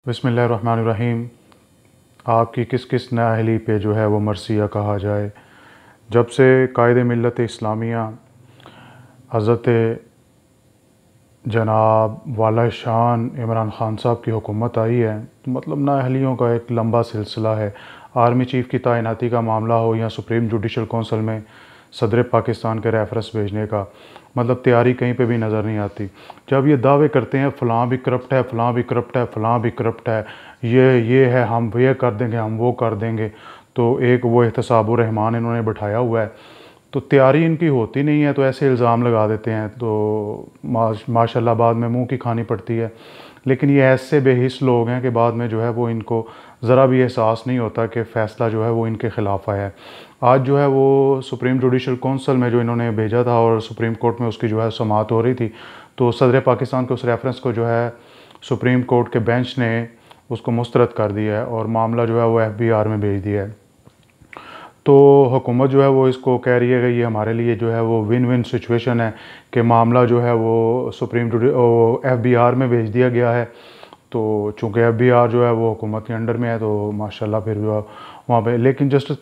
بسم اللہ الرحمن الرحیم۔ آپ کی کس کس نااہلی پہ جو ہے وہ مرثیہ کہا جائے۔ جب سے قائد ملت اسلامیہ حضرت جناب والا شان عمران خان صاحب کی حکومت آئی ہے تو مطلب نااہلیوں کا ایک لمبا سلسلہ ہے۔ آرمی چیف کی تعیناتی کا معاملہ ہو یا سپریم جوڈیشل کونسل میں صدر پاکستان کے ریفرنس بھیجنے کا، مطلب تیاری کہیں پہ بھی نظر نہیں آتی۔ جب یہ دعوے کرتے ہیں فلاں بھی کرپٹ ہے، فلاں بھی کرپٹ ہے، فلاں بھی کرپٹ ہے، یہ ہے، ہم یہ کر دیں گے، ہم وہ کر دیں گے، تو ایک وہ احتساب الرحمان انہوں نے بٹھایا ہوا ہے، تو تیاری ان کی ہوتی نہیں ہے تو ایسے الزام لگا دیتے ہیں، تو ماشاء اللہ بعد میں منہ کی کھانی پڑتی ہے۔ لیکن یہ ایسے بے حس لوگ ہیں کہ بعد میں جو ہے وہ ان کو ذرا بھی احساس نہیں ہوتا کہ فیصلہ جو ہے وہ ان کے خلاف آیا ہے۔ آج جو ہے وہ سپریم جوڈیشل کونسل میں جو انہوں نے بھیجا تھا اور سپریم کورٹ میں اس کی جو ہے سماعت ہو رہی تھی، تو صدر پاکستان کے اس ریفرنس کو جو ہے سپریم کورٹ کے بینچ نے اس کو مسترد کر دیا ہے اور معاملہ جو ہے وہ FBR میں بھیج دیا ہے۔ تو حکومت جو ہے وہ اس کو کہہ رہی ہے کہ یہ ہمارے لیے جو ہے وہ ون ون سچویشن ہے کہ معاملہ جو ہے وہ FBR میں بھیج دیا گیا ہے، تو چونکہ FBR جو ہے وہ حکومت کے انڈر میں ہے تو ماشاءاللہ پھر جو ہے وہاں پہ، لیکن جسٹس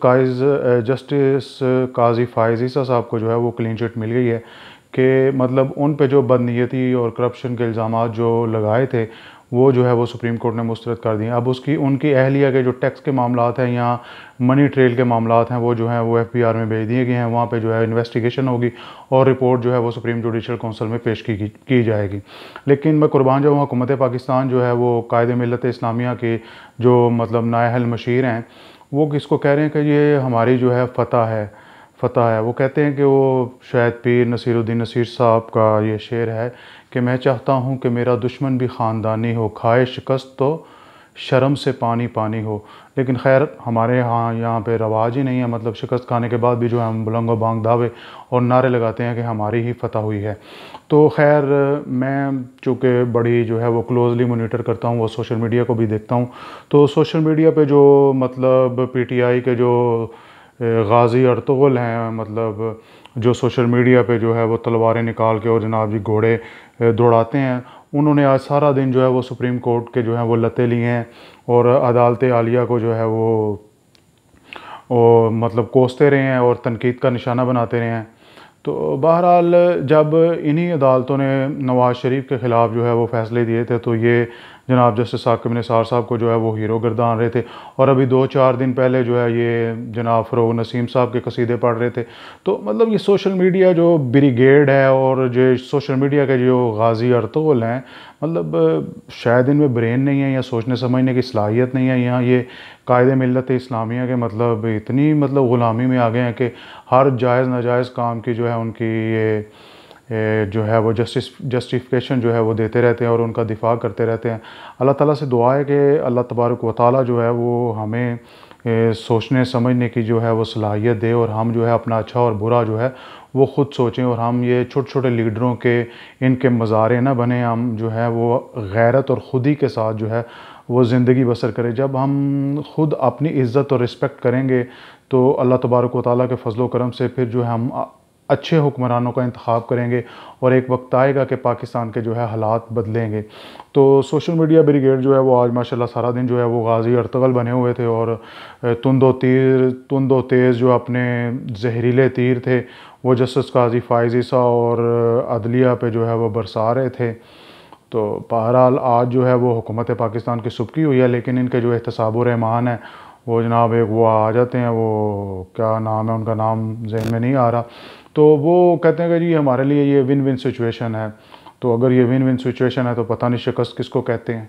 قاضی فائز عیسیٰ صاحب کو جو ہے وہ کلین چٹ مل گئی ہے کہ مطلب ان پہ جو بدنیتی اور کرپشن کے الزامات جو لگائے تھے وہ جو ہے وہ سپریم کورٹ نے مسترد کر دیے۔ اب ان کی اہلیہ کے جو ٹیکس کے معاملات ہیں یا منی ٹریل کے معاملات ہیں وہ جو ہیں وہ FBR میں بھیج دیے گئے ہیں، وہاں پہ جو ہے انویسٹیگیشن ہوگی اور رپورٹ جو ہے وہ سپریم جوڈیشل کونسل میں پیش کی جائے گی۔ لیکن میں قربان جاؤں، حکومت پاکستان جو ہے وہ قائد ملت اسلامیہ کے جو مطلب نائب مشیر ہیں وہ کس کو کہہ رہے ہیں کہ یہ ہماری جو ہے فتح ہے۔ وہ کہتے ہیں کہ وہ شاید پیر نصیر الدین نصیر صاحب کا یہ شعر ہے کہ میں چاہتا ہوں کہ میرا دشمن بھی خاندانی ہو، کھائے شکست تو شرم سے پانی پانی ہو۔ لیکن خیر ہمارے یہاں پہ رواج ہی نہیں ہے، مطلب شکست کھانے کے بعد بھی جو ہے ہم بلند و بانگ دعوے اور نعرے لگاتے ہیں کہ ہماری ہی فتح ہوئی ہے۔ تو خیر میں چونکہ بڑی جو ہے وہ کلوزلی مانیٹر کرتا ہوں، وہ سوشل میڈیا کو بھی دیکھتا ہوں، تو سوشل میڈیا پہ جو مطلب PTI کے جو غازی ارطغرل ہیں، مطلب جو سوشل میڈیا پہ جو ہے وہ تلواریں نکال کے اور جناب جی گھوڑے دوڑاتے ہیں، انہوں نے آج سارا دن جو ہے وہ سپریم کورٹ کے جو ہیں وہ لتے لیے ہیں اور عدالت عالیہ کو جو ہے وہ مطلب کوستے رہے ہیں اور تنقید کا نشانہ بناتے رہے ہیں۔ تو بہرحال جب انہی عدالتوں نے نواز شریف کے خلاف جو ہے وہ فیصلے دیے تھے تو یہ جناب جسٹس ثاقب نثار صاحب کو جو ہے وہ ہیرو گردان رہے تھے، اور ابھی 2-4 دن پہلے جو ہے یہ جناب فروغ نسیم صاحب کے قصیدے پڑھ رہے تھے۔ تو مطلب یہ سوشل میڈیا جو بریگیڈ ہے اور جو سوشل میڈیا کے جو غازی ارطغرل ہیں، مطلب شاید ان میں برین نہیں ہے یا سوچنے سمجھنے کی صلاحیت نہیں ہے، یہاں یہ قائد ملت اسلامیہ کے مطلب اتنی مطلب غلامی میں آ گئے ہیں کہ ہر جائز ناجائز کام کی جو ہے ان کی یہ جو ہے وہ جسٹیفیکیشن جو ہے وہ دیتے رہتے ہیں اور ان کا دفاع کرتے رہتے ہیں۔ اللہ تعالیٰ سے دعا ہے کہ اللہ تبارک و تعالیٰ جو ہے وہ ہمیں سوچنے سمجھنے کی جو ہے وہ صلاحیت دے اور ہم جو ہے اپنا اچھا اور برا جو ہے وہ خود سوچیں اور ہم یہ چھوٹے چھوٹے لیڈروں کے ان کے مزارے نہ بنیں، ہم جو ہے وہ غیرت اور خودی کے ساتھ جو ہے وہ زندگی بسر کریں۔ جب ہم خود اپنی عزت اور رسپیکٹ کریں گے تو اللہ تبارک و تعالیٰ کے فضل و کرم سے پھر جو ہے ہم اچھے حکمرانوں کا انتخاب کریں گے اور ایک وقت آئے گا کہ پاکستان کے جو ہے حالات بدلیں گے۔ تو سوشل میڈیا بریگیڈ جو ہے وہ آج ماشاءاللہ سارا دن جو ہے وہ غازی ارطغرل بنے ہوئے تھے اور تند و تیز جو اپنے زہریلے تیر تھے وہ جسٹس قاضی فائز عیسیٰ اور عدلیہ پہ جو ہے وہ برسا رہے تھے۔ تو بہرحال آج جو ہے وہ حکومت پاکستان کی سبکی ہوئی ہے، لیکن ان کے جو احتساب الرحمان ہیں وہ جناب ایک وہ آ جاتے ہیں، وہ کیا نام ہے ان کا، نام ذہن میں نہیں آ رہا، تو وہ کہتے ہیں کہ جی ہمارے لیے یہ ون ون سچویشن ہے۔ تو اگر یہ ون ون سچویشن ہے تو پتہ نہیں شکست کس کو کہتے ہیں۔